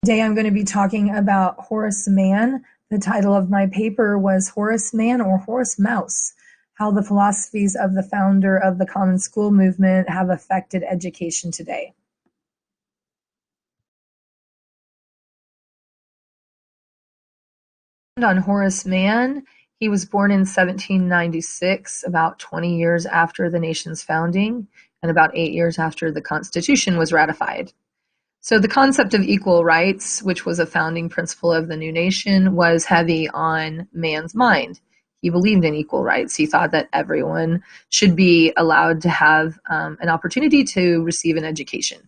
Today I'm going to be talking about Horace Mann. The title of my paper was Horace Mann or Horace Mouse: How the Philosophies of the Founder of the Common School Movement Have Affected Education Today. On Horace Mann, he was born in 1796, about 20 years after the nation's founding, and about 8 years after the Constitution was ratified. So the concept of equal rights, which was a founding principle of the new nation, was heavy on Mann's mind. He believed in equal rights. He thought that everyone should be allowed to have an opportunity to receive an education.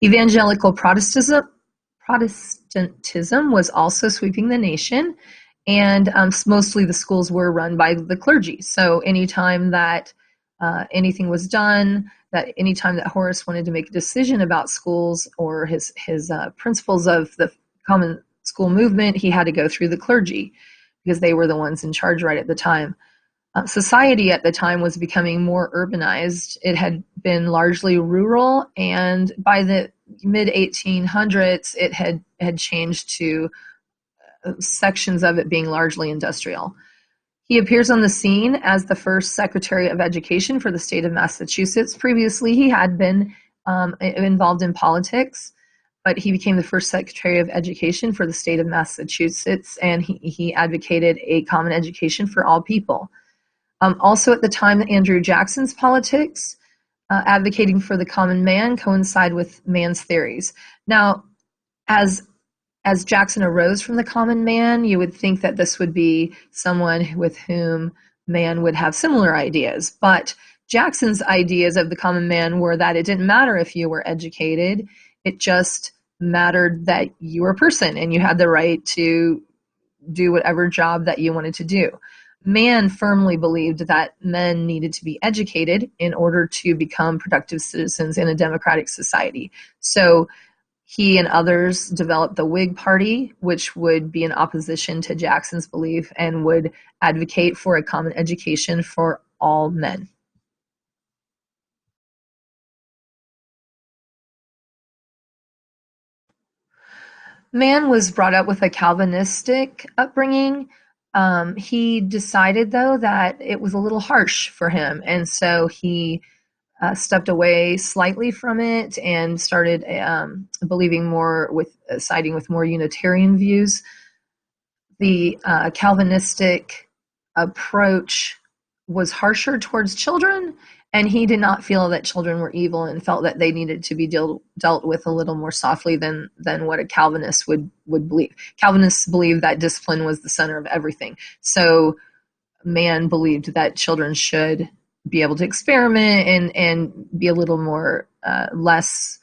Evangelical Protestantism was also sweeping the nation, and mostly the schools were run by the clergy. So anytime that anything was done, that anytime that Horace wanted to make a decision about schools or his principles of the common school movement, he had to go through the clergy because they were the ones in charge right at the time. Society at the time was becoming more urbanized. It had been largely rural, and by the mid-1800s, it had changed to sections of it being largely industrial. He appears on the scene as the first Secretary of Education for the state of Massachusetts. Previously, he had been involved in politics, but he became the first Secretary of Education for the state of Massachusetts, and he advocated a common education for all people. Also at the time, Andrew Jackson's politics, advocating for the common man, coincide with Mann's theories. Now, as Jackson arose from the common man, you would think that this would be someone with whom Mann would have similar ideas. But Jackson's ideas of the common man were that it didn't matter if you were educated, it just mattered that you were a person and you had the right to do whatever job that you wanted to do. Mann firmly believed that men needed to be educated in order to become productive citizens in a democratic society. So he and others developed the Whig Party, which would be in opposition to Jackson's belief and would advocate for a common education for all men. Mann was brought up with a Calvinistic upbringing. He decided, though, that it was a little harsh for him, and so he stepped away slightly from it and started believing more siding with more Unitarian views. The Calvinistic approach was harsher towards children, and he did not feel that children were evil and felt that they needed to be dealt with a little more softly than what a Calvinist would believe. Calvinists believed that discipline was the center of everything. So Mann believed that children should be able to experiment and be a little more less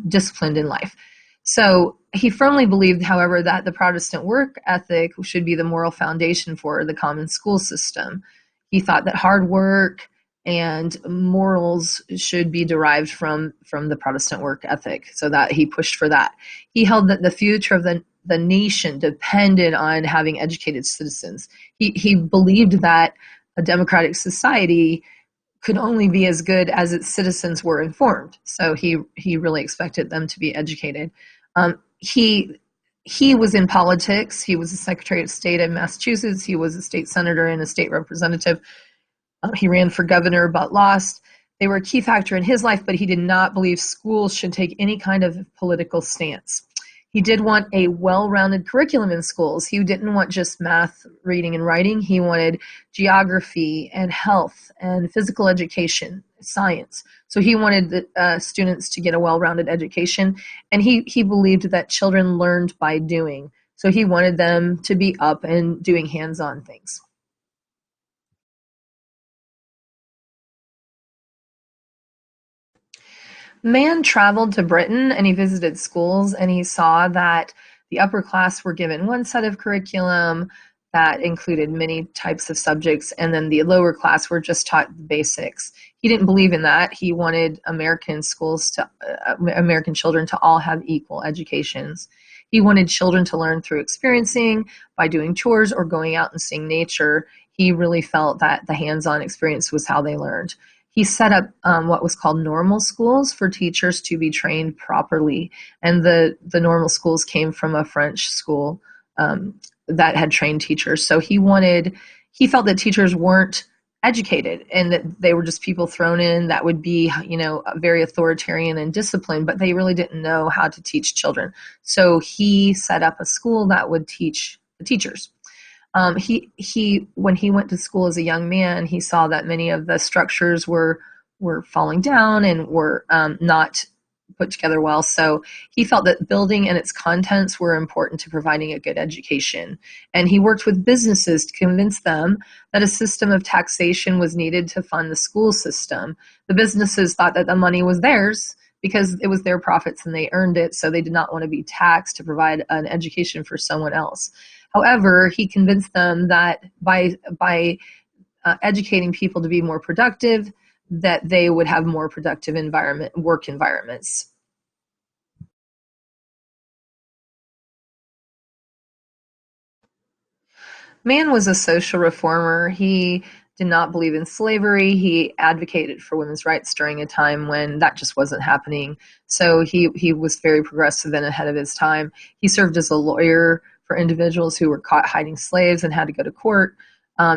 disciplined in life. So he firmly believed, however, that the Protestant work ethic should be the moral foundation for the common school system. He thought that hard work and morals should be derived from the Protestant work ethic, so that he pushed for that. He held that the future of the nation depended on having educated citizens. He believed that a democratic society could only be as good as its citizens were informed. So he really expected them to be educated. He was in politics. He was a Secretary of State in Massachusetts. He was a state senator and a state representative. He ran for governor but lost. They were a key factor in his life, but he did not believe schools should take any kind of political stance. He did want a well-rounded curriculum in schools. He didn't want just math, reading, and writing. He wanted geography and health and physical education, science. So he wanted the students to get a well-rounded education, and he believed that children learned by doing. So he wanted them to be up and doing hands-on things. Mann traveled to Britain and he visited schools, and he saw that the upper class were given one set of curriculum that included many types of subjects, and then the lower class were just taught the basics. He didn't believe in that. He wanted American children to all have equal educations. He wanted children to learn through experiencing, by doing chores or going out and seeing nature. He really felt that the hands-on experience was how they learned. he set up what was called normal schools for teachers to be trained properly. And the normal schools came from a French school that had trained teachers. So he felt that teachers weren't educated and that they were just people thrown in that would be, very authoritarian and disciplined, but they really didn't know how to teach children. So he set up a school that would teach the teachers. When he went to school as a young man, he saw that many of the structures were falling down and were not put together well. So he felt that building and its contents were important to providing a good education. And he worked with businesses to convince them that a system of taxation was needed to fund the school system. The businesses thought that the money was theirs because it was their profits and they earned it, so they did not want to be taxed to provide an education for someone else. However, he convinced them that by educating people to be more productive, that they would have more productive work environments. Mann was a social reformer. He did not believe in slavery. He advocated for women's rights during a time when that just wasn't happening. So he was very progressive and ahead of his time. He served as a lawyer for individuals who were caught hiding slaves and had to go to court.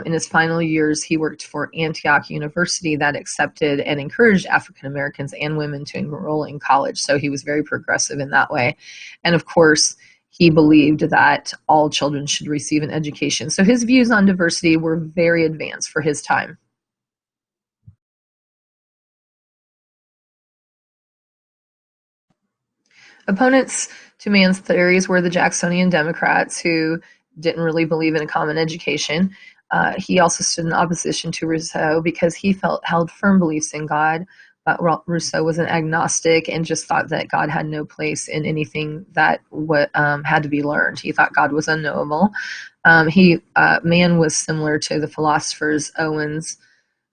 In his final years, he worked for Antioch University that accepted and encouraged African Americans and women to enroll in college. So he was very progressive in that way. And of course, he believed that all children should receive an education. So his views on diversity were very advanced for his time. Opponents to Mann's theories were the Jacksonian Democrats, who didn't really believe in a common education. He also stood in opposition to Rousseau because he held firm beliefs in God. Rousseau was an agnostic and just thought that God had no place in anything that had to be learned. He thought God was unknowable. Mann was similar to the philosophers Owens,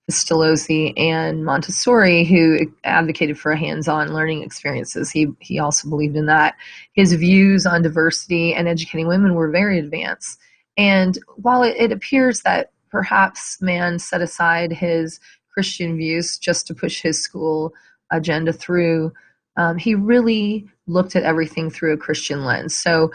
Pestalozzi, and Montessori, who advocated for hands-on learning experiences. He also believed in that. His views on diversity and educating women were very advanced. And while it appears that perhaps Mann set aside his Christian views just to push his school agenda through, he really looked at everything through a Christian lens. So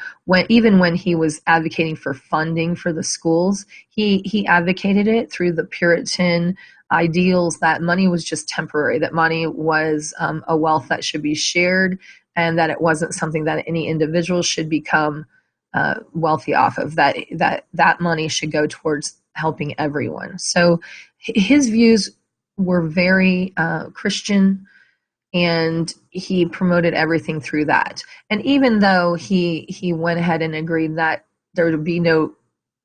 even when he was advocating for funding for the schools, he advocated it through the Puritan ideals that money was just temporary, that money was a wealth that should be shared, and that it wasn't something that any individual should become wealthy off of, that money should go towards helping everyone. So his views were very Christian, and he promoted everything through that. And even though he went ahead and agreed that there would be no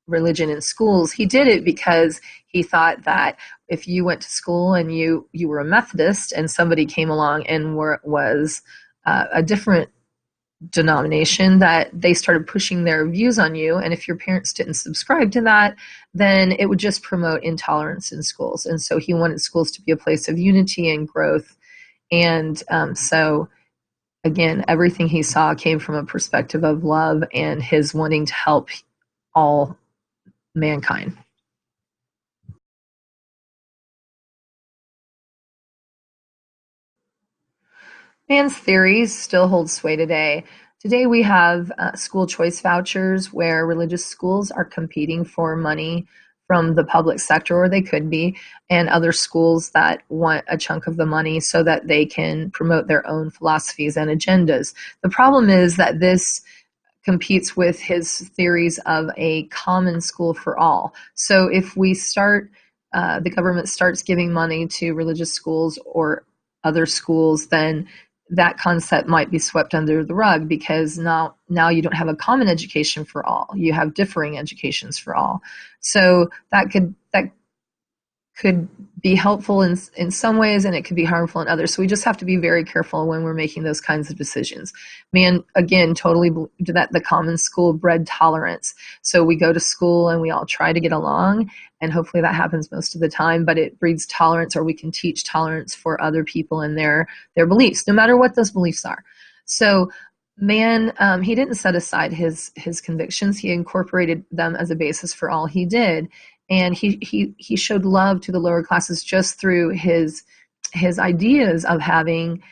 religion in schools, he did it because he thought that if you went to school and you were a Methodist and somebody came along and was a different denomination, that they started pushing their views on you, and if your parents didn't subscribe to that, then it would just promote intolerance in schools. And so he wanted schools to be a place of unity and growth. And so again, everything he saw came from a perspective of love and his wanting to help all mankind. Mann's theories still hold sway today. Today we have school choice vouchers where religious schools are competing for money from the public sector, or they could be, and other schools that want a chunk of the money so that they can promote their own philosophies and agendas. The problem is that this competes with his theories of a common school for all. So if the government starts giving money to religious schools or other schools, then that concept might be swept under the rug, because now you don't have a common education for all. You have differing educations for all. So that could be helpful in some ways, and it could be harmful in others. So we just have to be very careful when we're making those kinds of decisions. Mann, again, totally believed that the common school bred tolerance. So we go to school and we all try to get along, and hopefully that happens most of the time, but it breeds tolerance, or we can teach tolerance for other people and their beliefs, no matter what those beliefs are. So Mann, he didn't set aside his convictions. He incorporated them as a basis for all he did. and he showed love to the lower classes just through his ideas of having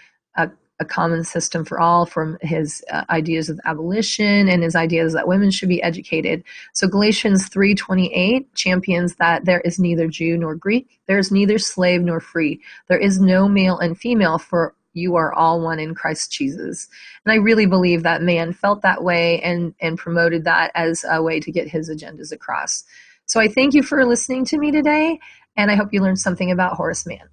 a common system for all, from his ideas of abolition and his ideas that women should be educated. So Galatians 3:28 champions that there is neither Jew nor Greek, there is neither slave nor free, there is no male and female, for you are all one in Christ Jesus. And I really believe that Mann felt that way and promoted that as a way to get his agendas across. So I thank you for listening to me today, and I hope you learned something about Horace Mann.